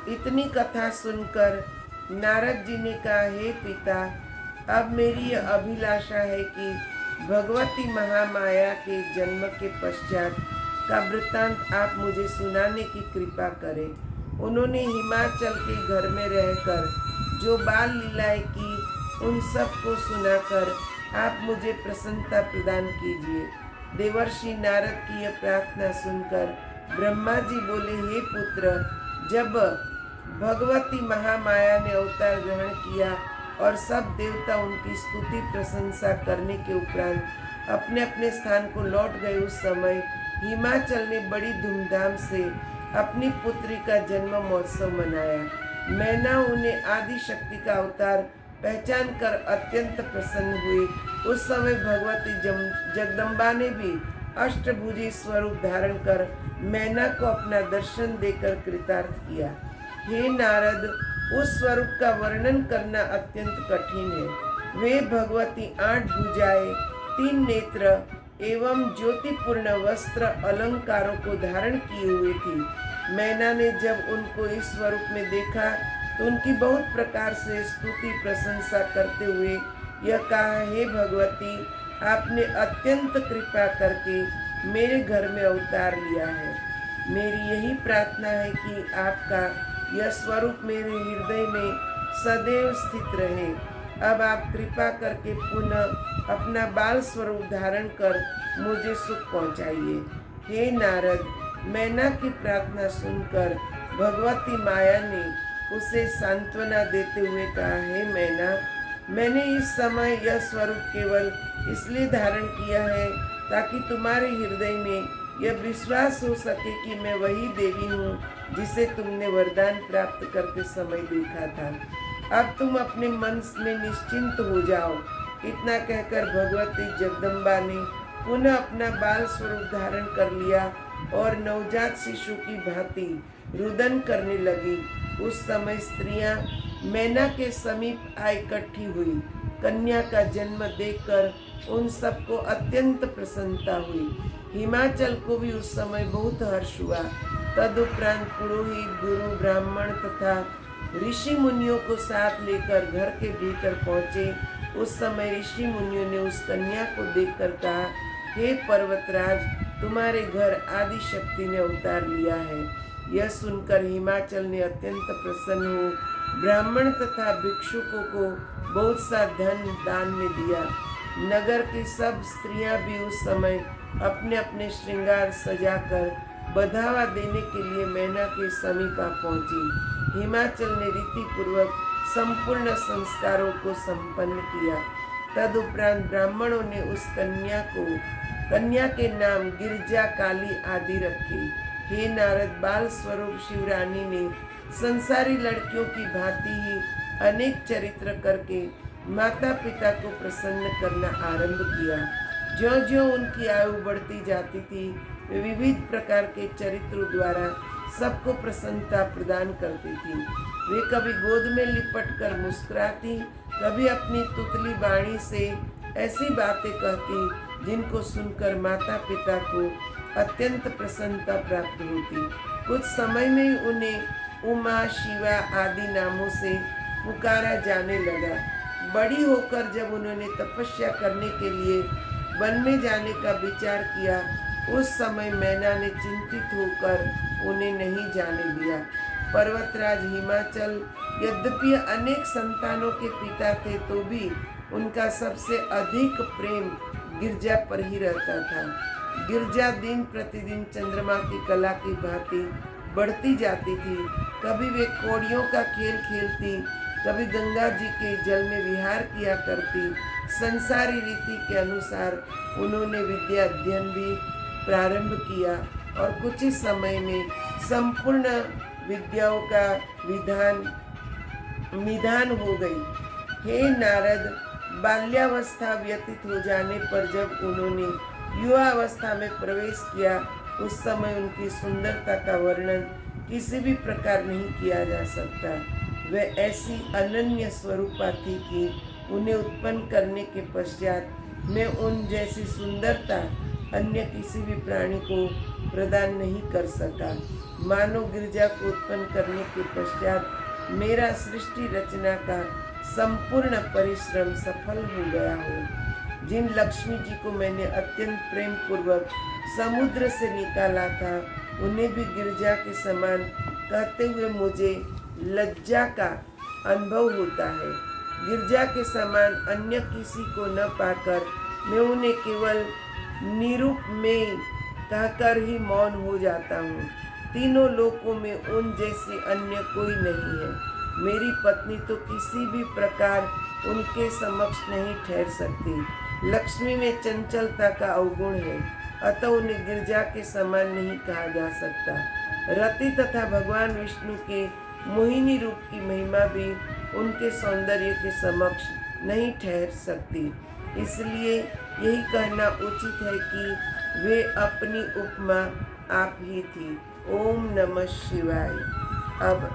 इतनी कथा सुनकर नारद जी ने कहा, हे पिता, अब मेरी यह अभिलाषा है कि भगवती महामाया के जन्म के पश्चात का वृत्तांत आप मुझे सुनाने की कृपा करें। उन्होंने हिमाचल के घर में रहकर जो बाल लीलाएं की, उन सब को सुनाकर आप मुझे प्रसन्नता प्रदान कीजिए। देवर्षि नारद की यह प्रार्थना सुनकर ब्रह्मा जी बोले, हे पुत्र, जब भगवती महामाया ने अवतार ग्रहण किया और सब देवता उनकी स्तुति प्रशंसा करने के उपरांत अपने अपने स्थान को लौट गए, उस समय हिमाचल ने बड़ी धूमधाम से अपनी पुत्री का जन्म महोत्सव मनाया। मैना उन्हें आदि शक्ति का अवतार पहचान कर अत्यंत प्रसन्न हुई। उस समय भगवती जगदम्बा ने भी अष्टभुजी स्वरूप धारण कर मैना को अपना दर्शन देकर कृतार्थ किया। हे नारद, उस स्वरूप का वर्णन करना अत्यंत कठिन है। वे भगवती 8 भुजाएं, 3 नेत्र एवं ज्योतिपूर्ण वस्त्र अलंकारों को धारण किए हुए थी। मैना ने जब उनको इस स्वरूप में देखा तो उनकी बहुत प्रकार से स्तुति प्रशंसा करते हुए यह कहा, हे भगवती, आपने अत्यंत कृपा करके मेरे घर में अवतार लिया है। मेरी यही प्रार्थना है कि आपका यह स्वरूप मेरे हृदय में सदैव स्थित रहे। अब आप कृपा करके पुनः अपना बाल स्वरूप धारण कर मुझे सुख पहुंचाइए। हे नारद, मैना की प्रार्थना सुनकर भगवती माया ने उसे सांत्वना देते हुए कहा, हे मैना, मैंने इस समय यह स्वरूप केवल इसलिए धारण किया है ताकि तुम्हारे हृदय में यह विश्वास हो सके कि मैं वही देवी हूँ जिसे तुमने वरदान प्राप्त करते समय देखा था। अब तुम अपने मन में निश्चिंत हो जाओ। इतना कहकर भगवती जगदम्बा ने पुनः अपना बाल स्वरूप धारण कर लिया और नवजात शिशु की भांति रुदन करने लगी। उस समय स्त्रियां मैना के समीप आ इकट्ठी हुई। कन्या का जन्म देखकर उन सबको अत्यंत प्रसन्नता हुई। हिमाचल को भी उस समय बहुत हर्ष हुआ। तदुपरांत पुरोहित, गुरु, ब्राह्मण तथा ऋषि मुनियों को साथ लेकर घर के भीतर पहुंचे। उस समय ऋषि मुनियों ने उस कन्या को देखकर कहा, हे पर्वतराज, तुम्हारे घर आदि शक्ति ने अवतार लिया है। यह सुनकर हिमाचल ने अत्यंत प्रसन्न हो ब्राह्मण तथा भिक्षुकों को बहुत सा धन दान में दिया। नगर की सब स्त्रियां भी उस समय अपने अपने श्रृंगार सजाकर बढ़ावा देने के लिए मैना के समीप आ पहुंची। हिमाचल ने रीति पूर्वक संपूर्ण संस्कारों को संपन्न किया। तदुपरांत ब्राह्मणों ने उस कन्या के नाम गिरजा, काली आदि रखे। हे नारद, बाल स्वरूप शिवरानी ने संसारी लड़कियों की भांति ही अनेक चरित्र करके माता पिता को प्रसन्न करना आरंभ किया। ज्यों ज्यों उनकी आयु बढ़ती जाती थी, वे विविध प्रकार के चरित्रों द्वारा सबको प्रसन्नता प्रदान करती थी। वे कभी गोद में लिपट कर मुस्कुराती, कभी अपनी तुतली वाणी से ऐसी बातें कहती जिनको सुनकर माता पिता को अत्यंत प्रसन्नता प्राप्त होती। कुछ समय में ही उन्हें उमा, शिवा आदि नामों से पुकारा जाने लगा। बड़ी होकर जब उन्होंने तपस्या करने के लिए वन में जाने का विचार किया, उस समय मैना ने चिंतित होकर उन्हें नहीं जाने दिया। पर्वतराज हिमाचल यद्यपि अनेक संतानों के पिता थे, तो भी उनका सबसे अधिक प्रेम गिरजा पर ही रहता था। गिरजा दिन प्रतिदिन चंद्रमा की कला की भांति बढ़ती जाती थी। कभी वे कौड़ियों का खेल खेलती, कभी गंगा जी के जल में विहार किया करती। संसारी रीति के अनुसार उन्होंने विद्या अध्ययन भी प्रारंभ किया और कुछ ही समय में संपूर्ण विद्याओं का निधान हो गई। हे नारद, बाल्यावस्था व्यतीत हो जाने पर जब उन्होंने युवा अवस्था में प्रवेश किया, उस समय उनकी सुंदरता का वर्णन किसी भी प्रकार नहीं किया जा सकता। वह ऐसी अनन्य स्वरूपा थी कि उन्हें उत्पन्न करने के पश्चात मैं उन जैसी सुंदरता अन्य किसी भी प्राणी को प्रदान नहीं कर सका। मानो गिरजा को उत्पन्न करने के पश्चात मेरा सृष्टि रचना का संपूर्ण परिश्रम सफल हो गया हो। जिन लक्ष्मी जी को मैंने अत्यंत प्रेम पूर्वक समुद्र से निकाला था, उन्हें भी गिरजा के समान कहते हुए मुझे लज्जा का अनुभव होता है। गिरजा के समान अन्य किसी को न पाकर मैं उन्हें केवल निरूप में कहकर ही मौन हो जाता हूँ। तीनों लोकों में उन जैसी अन्य कोई नहीं है। मेरी पत्नी तो किसी भी प्रकार उनके समक्ष नहीं ठहर सकती। लक्ष्मी में चंचलता का अवगुण है, अतः उन्हें गिरजा के समान नहीं कहा जा सकता। रति तथा भगवान विष्णु के मोहिनी रूप की महिमा भी उनके सौंदर्य के समक्ष नहीं ठहर सकती। इसलिए यही कहना उचित है कि वे अपनी उपमा आप ही थी। ओम नमः शिवाय। अब